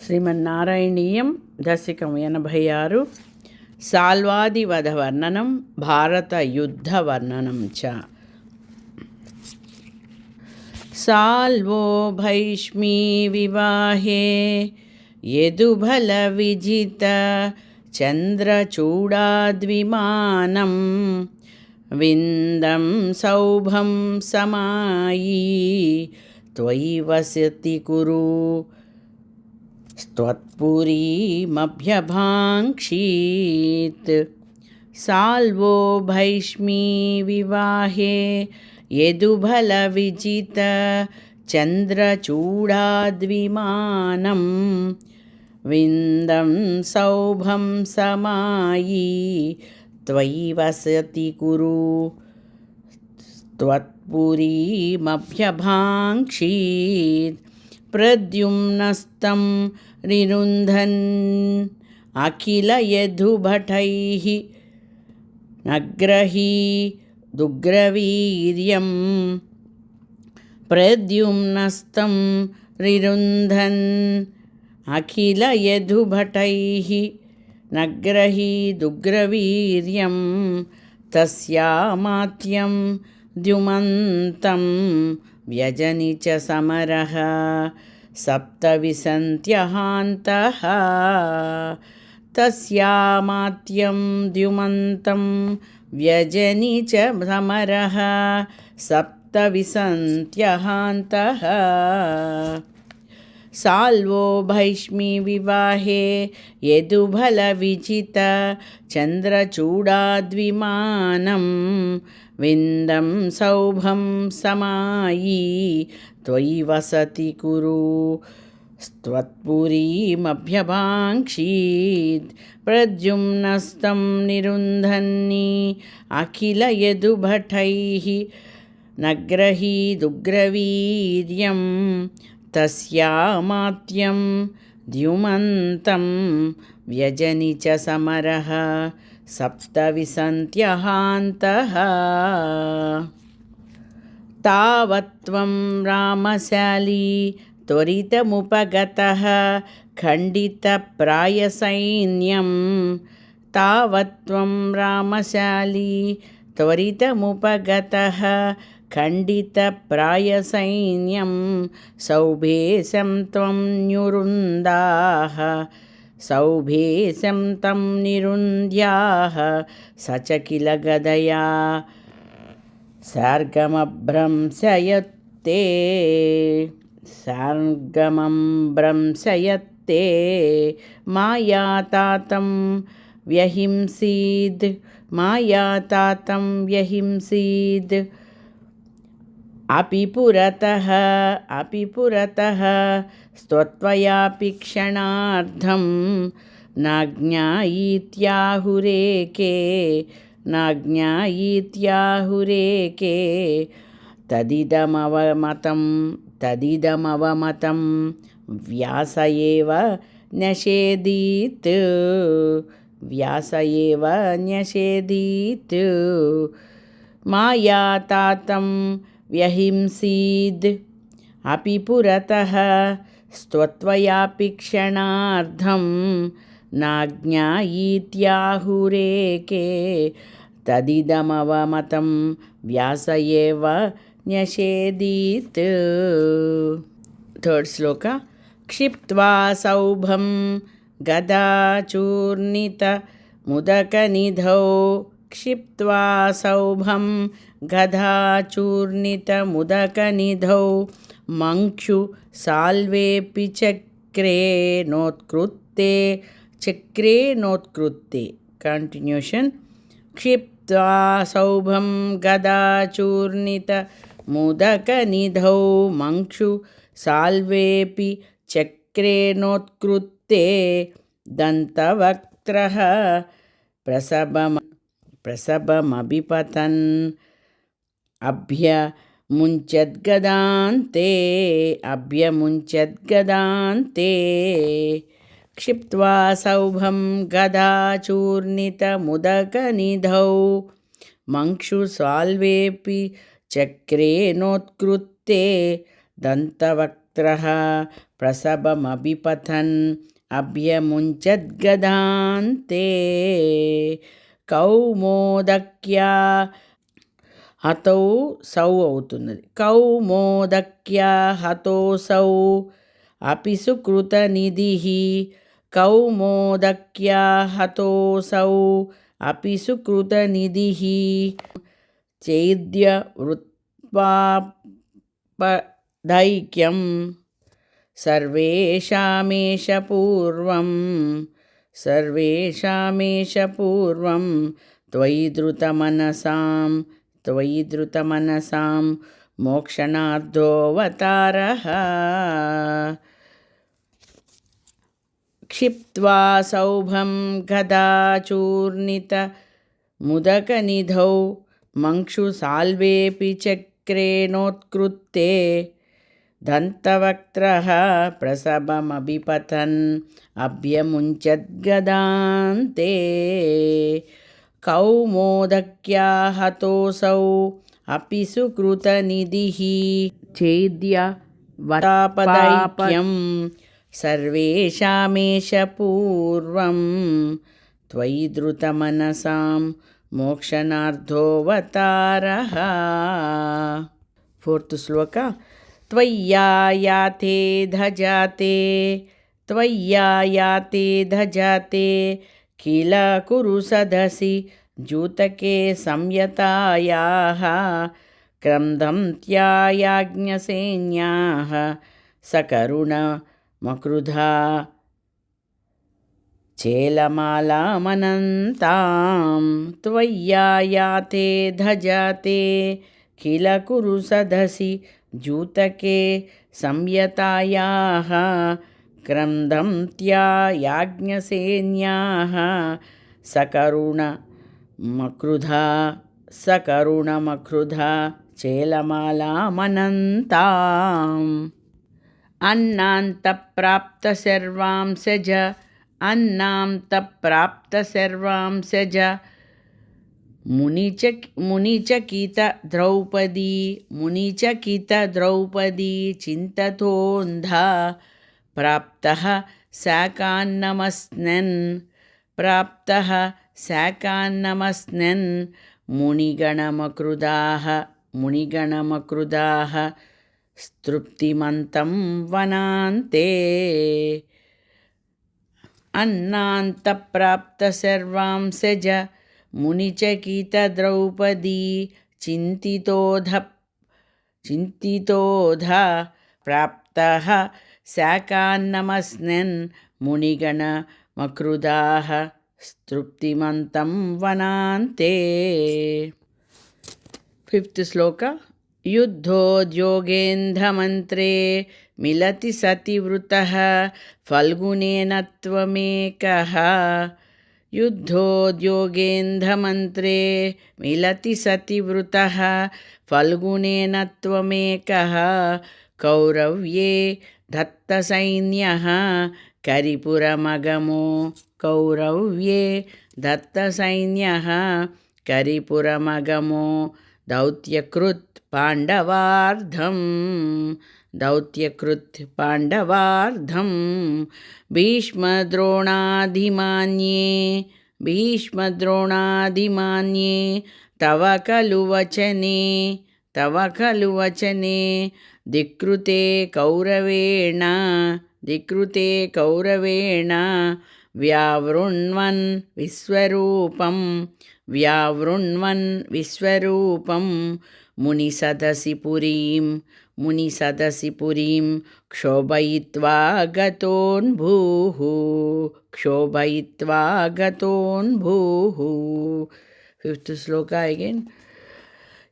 శ్రీమన్నారాయణీయం దశకం 86 సాల్వాదివధవర్ణనం భారతయుద్ధవర్ణనం చ. సాల్వో భైష్మీ వివాహే యదుబలవిజిత చంద్రచూడాద్విమానం విందం సౌభం సమాయీ త్వయి వసతి కురు స్త్వత్పురీమభ్యభాంక్షీత్. సాల్వో భైష్మీ వివాహే యదుబలవిజిత చంద్రచూడాద్విమానం విందం సౌభం సమాయీ త్వయి వసతి కురు స్త్వత్పురీమభ్యభాంక్షీత్. ప్రద్యుమ్నస్తం నిరుంధన్ అఖిల యదుభటైః నగ్రహీ దుగ్రవీర్యం. ప్రద్యుమ్నస్తం నిరుంధన్ అఖిల యదుభటైః నగ్రహీ దుగ్రవీర్యం. తస్యామాత్యం ద్యుమంతం వ్యజని చ సమరః సప్తవిశంత్యహాంతః. తస్యామాత్యం ద్యుమంతం వ్యజని చ సమరః సప్తవిశంత్యహాంతః. సాల్వో భైష్మీ వివాహే యదుబలవిజిత చంద్రచూడాద్విమానం విందం సౌభం సమాయీ త్వయి వసతి కురు స్త్వత్పురీమభ్యభాంక్షీత్. ప్రద్యుమ్నస్తం నిరుంధన్ని అఖిల యదుభటైః నగ్రహీ దుగ్రవీర్యం. తస్యామాత్యం ద్యుమంతం వ్యజని చ సమరః సప్తవిశంత్యహాంతః. తావత్త్వం రామశాలీ త్వరితముపగతః ఖండితప్రాయసైన్యం. తావత్త్వం రామశాలీ త్వరితముపగతః ఖండితప్రాయసైన్యం. సౌభేశం త్వం న్యురుందాః సౌభేశం తం నిరుంధ్యాః. స చ కిల గదయా శార్గమభ్రంశయత్తే శార్గమభ్రంశయత్తే. మాయాతాతం వ్యహింసీద్ మాయాతాతం వ్యహింసీద్. అపి పురతః స్తత్వయాపి క్షణార్థం నాజ్ఞాయీత్యాహురేకే నాజ్ఞాయీత్యాహురేకే. తదిదమవమతం వ్యాస ఏవ న్యషేదీత్ వ్యాస ఏవ న్యషేదీత్. మాయాతాతం వ్యహింసీద్ అపి పురతః స్తత్వయాపి క్షణార్థం నాజ్ఞాయీత్యాహురేకే. తదిదమవమతం వ్యాస ఏవ న్యషేదీత్. థర్డ్ శ్లోక. క్షిప్త్వా సౌభం గదాచూర్ణిత ముదకనిధౌ క్షిప్త్వా సౌభం గదాచూర్ణిత ముదకనిధౌ మంక్షు సాల్వేపి చక్రే నోత్కృత్తే చక్రే నోత్కృత్తే. కంటిన్యూషన్. క్షిప్త్వా సౌభం గదాచూర్ణిత ముదకనిధౌ మంక్షు సాల్వేపి చక్రే నోత్కృత్తే. దంతవక్త్రః ప్రసభమభిపతన్ అభ్యముంచద్గదాంతే. క్షిప్త్వా సౌభం గదాచూర్ణిత ముదకనిధౌ మంక్షు సాల్వేపి చక్రే నోత్కృత్తే. దంతవక్త్రః दन्तवक्त्रः प्रसभमभिपतन् अभ्यमुञ्चद्गदान्ते कौमोदक्या हतौ सौ అవుతున్నది कौमोदक्या हतौ सौ अपि सुकृतनिधिः कौमोदक्या हतौ सौ अपि सुकृतनिधिः चैद्यवृत्पापदैक्यं सर्वेषामेष पूर्वं त्वयि धृतमनसां मोक्षणार्थोऽवतारः क्षिप्त्वा सौभं गदाचूर्णितमुदकनिधौ मंक्षुसाल्वेऽपि चक्रेणोत्कृत्ते दन्तवक्त्रः प्रसभमभिपतन् अभ्यमुञ्चद्गदान्ते कौमोदक्या हतोऽसौ अपि सुकृतनिधिः चेद्यवतापदैक्यं सर्वेषामेष पूर्वं त्वयि धृतमनसां मोक्षणार्थोऽवतारः फोर्थ श्लोक त्वय्यायाते धजाते किल कुरु सदसि जूतके संयतायाः क्रन्दं त्यायाज्ञसेन्याः सकरुणमक्रुधा चेलमालामनन्तां त्वय्यायाते धजाते किल कुरु सदसि जूतके संयतायाः क्रन्दं त्यायाज्ञसेन्याः सकरुणमक्रुधा चेलमालामनन्ताम् अन्नान्तप्राप्तसर्वां सज मुनिचकित द्रौपदी चिन्ततोऽन्धा प्राप्तः शाकान्नमस्नन् मुनिगणमकृदाः स्तृप्तिमन्तं वनान्ते अन्नान्तप्राप्तसर्वां सज मुनिचकितद्रौपदी चिन्तितोऽधा प्राप्तः शाकान्नमस्नन् मुनिगणमकृदाः स्तृप्तिमन्तं वनान्ते फिफ्थ श्लोक युद्धोद्योगेन्धमन्त्रे मिलति सति वृतः फल्गुनेन त्वमेकः युद्धोद्योगेन्धमन्त्रे मिलति सति वृतः फल्गुनेन त्वमेकः कौरव्ये दत्तसैन्यः करिपुरमगमो दौत्यकृत् पाण्डवार्धं भीष्मद्रोणादिमान्ये तव खलु वचने धिक्कृते कौरवेण व्यावृण्वन् विश्वरूपं मुनिसदसि पुरीं क्षोभयित्वा गतोऽन्भूः फिफ्थ श्लोक अगेन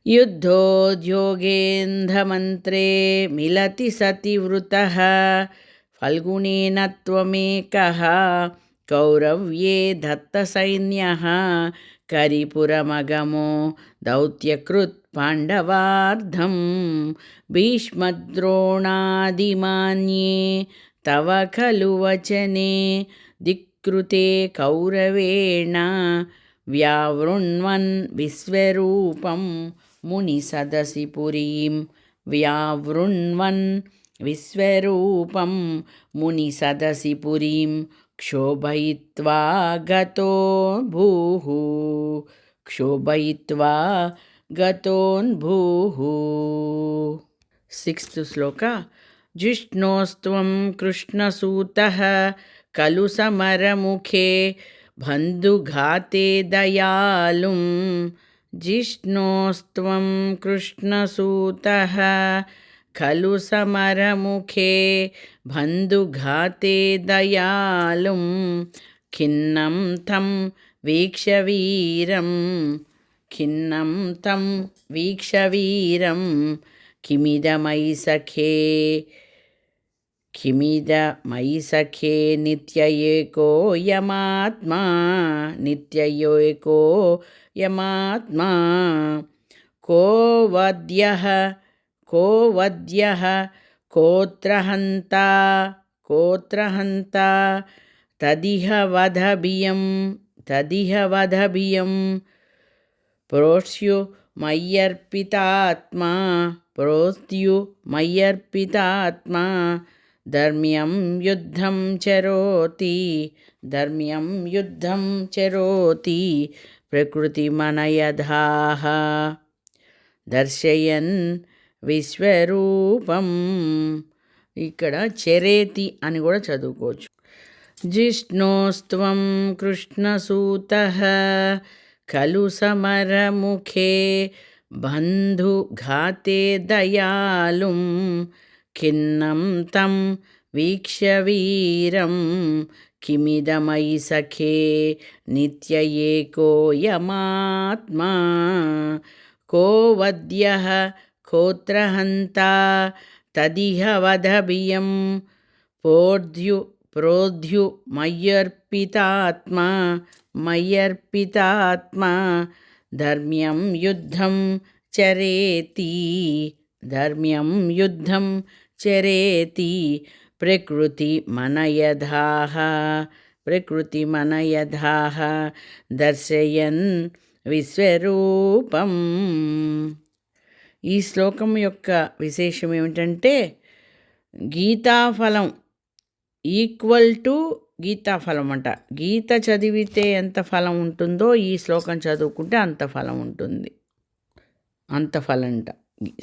युद्धोद्योगेन्धमन्त्रे मिलति सति वृतः फल्गुनेन त्वमेकः कौरव्ये दत्तसैन्यः करिपुरमगमो दौत्यकृत् पाण्डवार्धं भीष्मद्रोणादिमान्ये तव खलु वचने धिक्कृते कौरवेण व्यावृण्वन् विश्वरूपं मुनिसदसि पुरीं विश्वरूपं मुनिसदसि पुरीं क्षोभयित्वा गतोऽभूः क्षोभयित्वा गतोऽभूः। सिक्स्थ श्लोक। जिष्णोस्त्वं कृष्णसूतः खलु समरमुखे बन्धुघाते दयालुं जिष्णोस्त्वं कृष्णसूतः खलु समरमुखे बन्धुघाते दयालुं खिन्नं तं वीक्ष्य वीरं खिन्नं तं वीक्ष्य वीरं किमिदमयि सखे किमिदमयि सखे नित्य एको यमात्मा नित्य एको यमात्मा को वद्यः कोऽत्र हन्ता तदिह वधभियं प्रोस्त्यु मय्यर्पितात्मा धर्म्यं युद्धं चरोति प्रकृतिमनयधाः दर्शयन् విశ్వరూపం. ఇక్కడ చరేతి అని కూడా చదువుకోవచ్చు. జిష్ణోస్త్వం కృష్ణసూతః ఖలు సమరముఖే బంధుఘాతే దయాళుం ఖిన్నం తం వీక్ష్య వీరం కిమిదమయి సఖే నిత్య ఏకో యమాత్మా को वद्यः कोऽत्र हन्ता तदिह वधभियं प्रोद्यु मय्यर्पितात्मा धर्म्यं युद्धं चरेति प्रकृतिमनयधाः दर्शयन् విశ్వరూపం. ఈ శ్లోకం యొక్క విశేషం ఏమిటంటే గీతాఫలం ఈక్వల్ టు గీతాఫలం అంట. గీత చదివితే ఎంత ఫలం ఉంటుందో ఈ శ్లోకం చదువుకుంటే అంత ఫలం ఉంటుంది, అంత ఫలంట.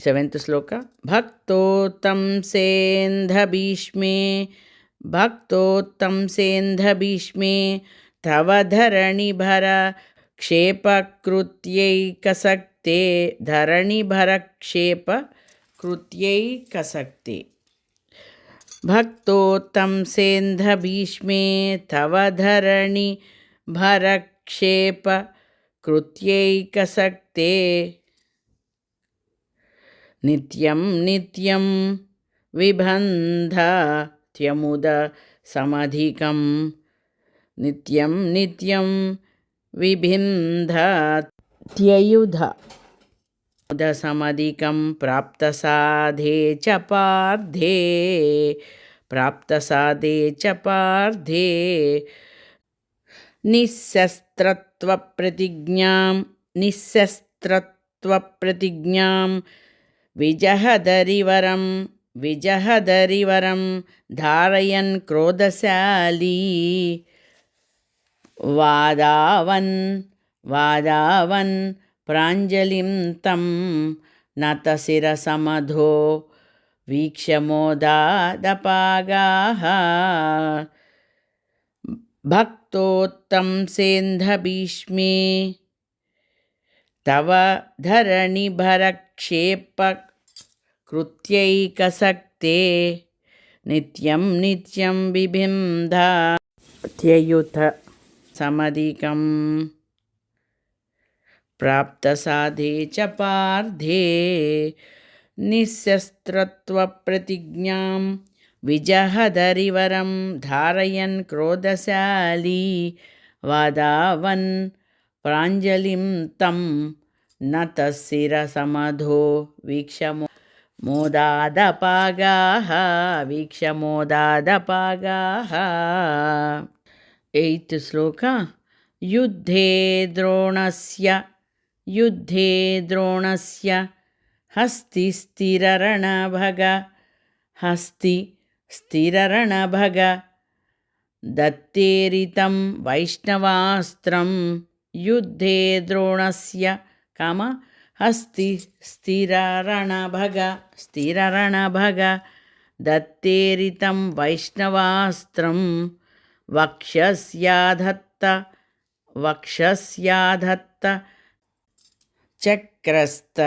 సెవెంత్ శ్లోక. భక్తోత్తం సేంధభీష్మే తవ ధరణిభర क्षेपकृत्यैकसक्ते धरणिभरक्षेपकृत्यैकसक्ते भक्तोत्तं सेन्धभीष्मे तव धरणिभरक्षेपकृत्यैकसक्ते नित्यं नित्यं विबन्धात्यमुदसमधिकं नित्यं नित्यं विभिन्धात्ययुधसमधिकं प्राप्तसाधे च पार्धे निःशस्त्रत्वप्रतिज्ञां विजहदरिवरं धारयन् क्रोधशाली वादावन् प्राञ्जलिं तं नतशिरसमधो वीक्ष्यमोदादपागाः भक्तोत्तं सेन्धभीष्मे तव धरणिभरक्षेपकृत्यैकसक्ते नित्यं नित्यं बिबिन्धात्ययुथ समधिकं प्राप्तसाधे च पार्धे निःशस्त्रत्वप्रतिज्ञां विजहदरिवरं धारयन् क्रोधशाली वादावन् प्राञ्जलिं तं नतशिरसमधो वीक्ष्यमोदादपागाः. एय्थ श्लोक. युद्धे द्रोणस्य हस्तिस्थिररणभग हस्ति स्थिररणभग दत्तेरितं वैष्णवास्त्रं युद्धे द्रोणस्य काम हस्ति स्थिररणभग दत्तेरितं वैष्णवास्त्रं वक्षस्याधत्त चक्रस्त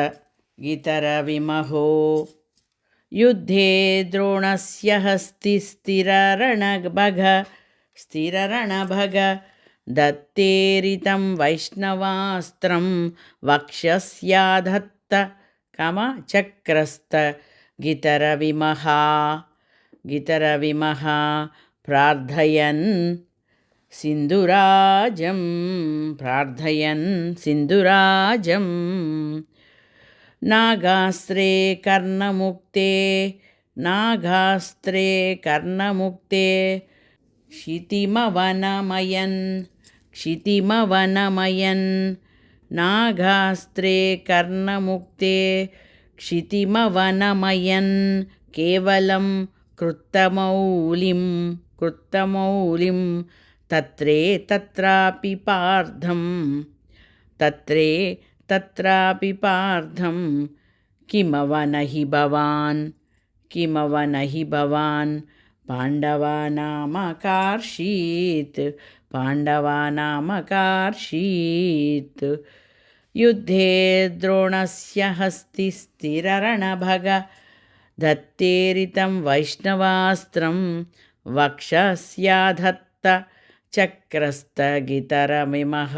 गितरविमहो युद्धे द्रोणस्य हस्ति स्थिररणभग दत्तेरितं वैष्णवास्त्रं वक्षस्याधत्त काम चक्रस्त गितरविमः प्रार्थयन् सिन्धुराजं नागास्त्रे कर्णमुक्ते क्षितिमवनमयन् नागास्त्रे कर्णमुक्ते क्षितिमवनमयन् केवलं कृत्तमौलिं तत्रापि पार्थं किमवनहि भवान् पाण्डवानामकार्षीत् युद्धे द्रोणस्य हस्ति स्थिररणभग दत्तेरितं वैष्णवास्त्रं वक्षस्याधत्त चक्रस्तगितरमिमः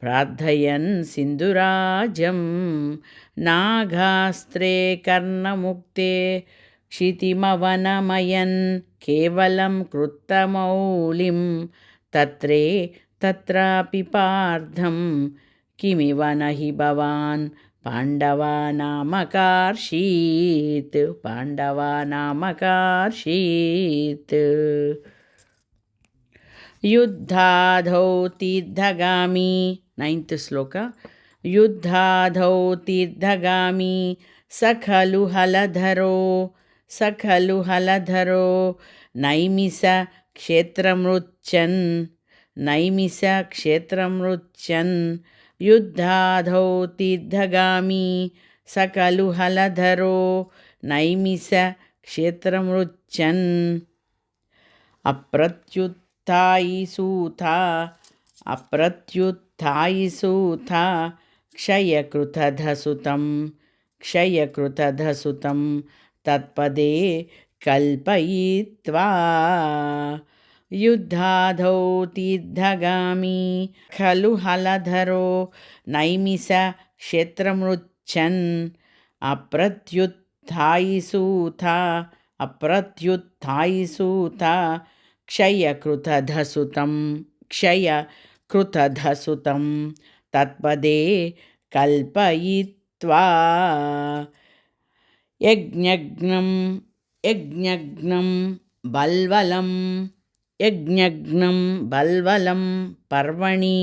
प्रार्थयन् सिन्धुराजं नागास्त्रे कर्णमुक्ते क्षितिमवनमयन् केवलं कृत्तमौलिं तत्रापि पार्थं किमिव न हि भवान् पाण्डवानामकार्षीत् युद्धाधौ तीर्थगामी 9th श्लोक युद्धाधौ तीर्थगामी स खलु हलधरो नैमिष क्षेत्रमृच्छन् युद्धाधौ तीर्थगामी स खलु हलधरो नैमिष क्षेत्रमृच्छन् अप्रत्युत्थायिसूथा क्षयकृतधसुतं तत्पदे कल्पयित्वा युद्धाधौ तीर्थगामी खलु हलधरो नैमिष क्षेत्रमृच्छन् अप्रत्युत्थायिसूथा क्षयकृतधसुतं तत्पदे कल्पयित्वा यज्ञग्नं बल्वलं पर्वणि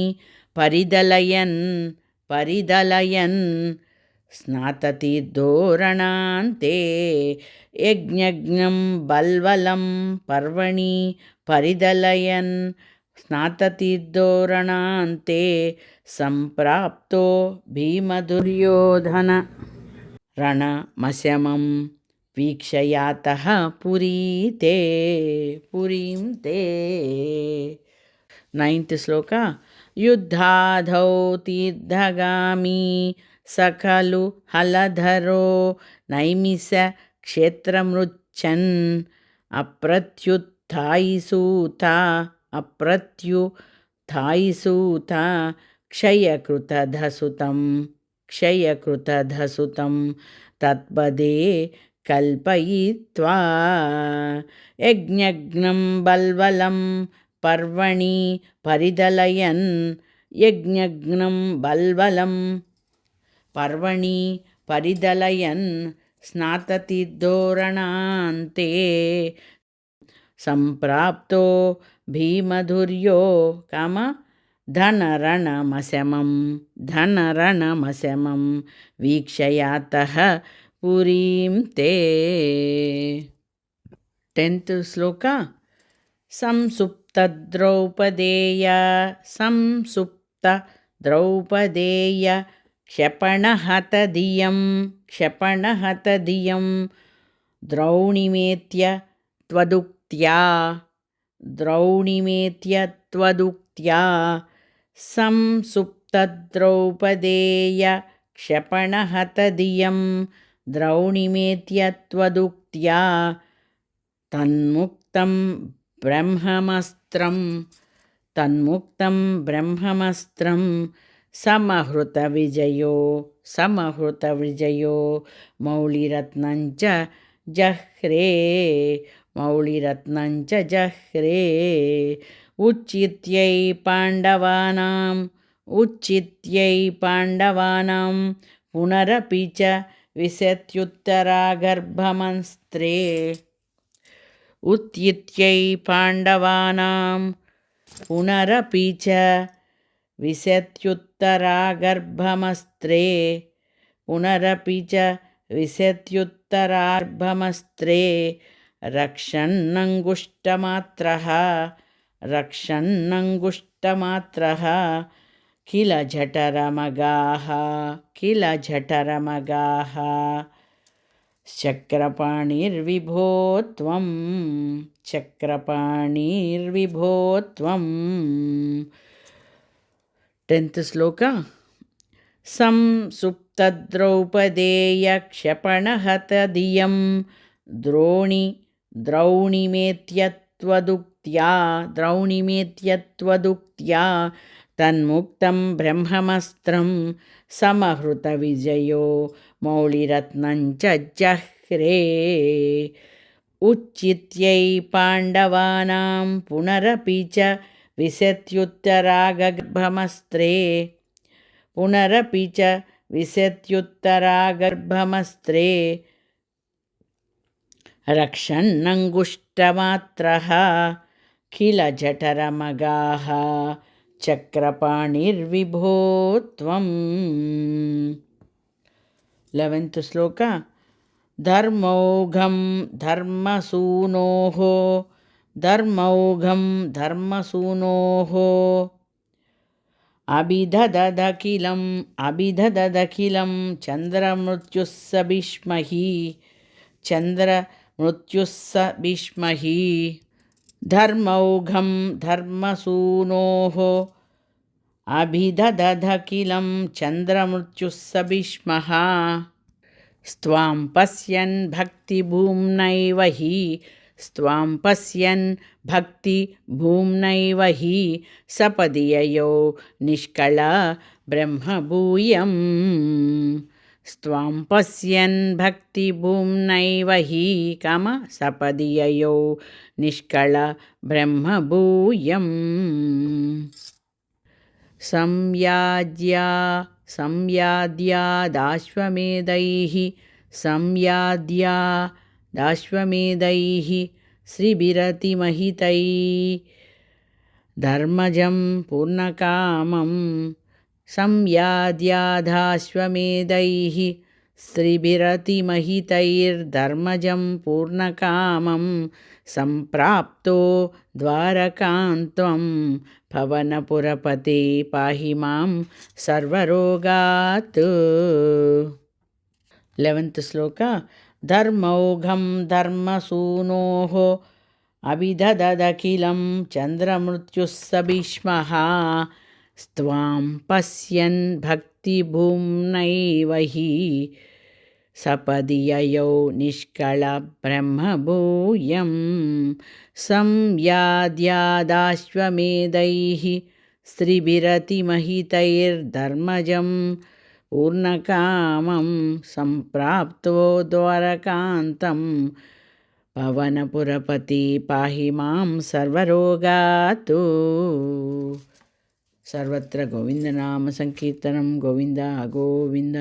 परिदलयन् स्नाततीर्थोरणान्ते यज्ञं बल्वलं पर्वणि परिदलयन् स्नाततीर्थोरणान्ते सम्प्राप्तो भीमदुर्योधन रणमशमं वीक्षयातः पुरीं ते 9th श्लोक युद्धाधौ तीर्थगामी स खलु हलधरो नैमिष क्षेत्रमृच्छन् अप्रत्युत्थायिसूथा क्षयकृतधसुतं तत्पदे कल्पयित्वा यज्ञं बल्वलं पर्वणि परिदलयन् स्नाततीर्थोरणान्ते सम्प्राप्तो भीमधुर्यो काम धनरणमशमं वीक्षयातः पुरीं ते 10th श्लोक संसुप्तद्रौपदेय क्षपणहतधियं द्रौणिमेत्य त्वदुक्त्या संसुप्तद्रौपदेय क्षपणहतधियं द्रौणिमेत्य त्वदुक्त्या तन्मुक्तं ब्रह्ममस्त्रं समहृतविजयो मौलिरत्नञ्च जह्रे उच्चित्यै पाण्डवानां पुनरपि च विशत्युत्तरागर्भमंस्त्रे उत्थित्यै पाण्डवानां पुनरपि च विशत्युत्तरागर्भमस्त्रे रक्षन्नङ्गुष्टमात्रः किल जठरमगाः चक्रपाणिर्विभो त्वं 10th श्लोक संसुप्तद्रौपदेय क्षपणहतधियं द्रौणिमेत्यत्वदुक्त्या तन्मुक्तं ब्रह्ममस्त्रं समहृतविजयो मौलिरत्नञ्च जह्रे उच्चित्यै पाण्डवानां पुनरपि च विशत्युत्तरागर्भमस्त्रे रक्षन्नङ्गुष्टमात्रः किल जठरमगाः चक्रपाणिर्विभो त्वम् 11th श्लोक धर्मौघं धर्मसूनोः अभिदददखिलं चन्द्रमृत्युः स भीष्महि धर्मौघं धर्मसूनोः अभिदददखिलं चन्द्रमृत्युः स भीष्मः स्त्वां पश्यन् भक्तिभूम्नैव हि सपदि ययौ निष्कळ ब्रह्मभूयम् स्वां पश्यन् भक्तिभूम्नैव हि सपदि ययौ निष्कळ ब्रह्मभूयम् संयाद्यादाश्वमेधैः श्रीभिरतिमहितै धर्मजं पूर्णकामं संयाद्यादाश्वमेधैः श्रीभिरतिमहितैर्धर्मजं पूर्णकामं सम्प्राप्तो द्वारकान्त्वं पवनपुरपते पाहि मां सर्वरोगात् 11th श्लोक धर्मौघं धर्मसूनोः अभिदददखिलं चन्द्रमृत्युः स भीष्मः स्त्वां पश्यन् भक्तिभूम्नैव हि सपदि ययौ निष्कळ ब्रह्मभूयम् संयाद्यादाश्वमेधैः श्रीभिरतिमहितैर्धर्मजं पूर्णकामं सम्प्राप्तो द्वारकान्तं पवनपुरपति पाहि मां सर्वरोगात् सर्वत्र गोविन्दनाम संकीर्तनं गोविन्द गोविन्द।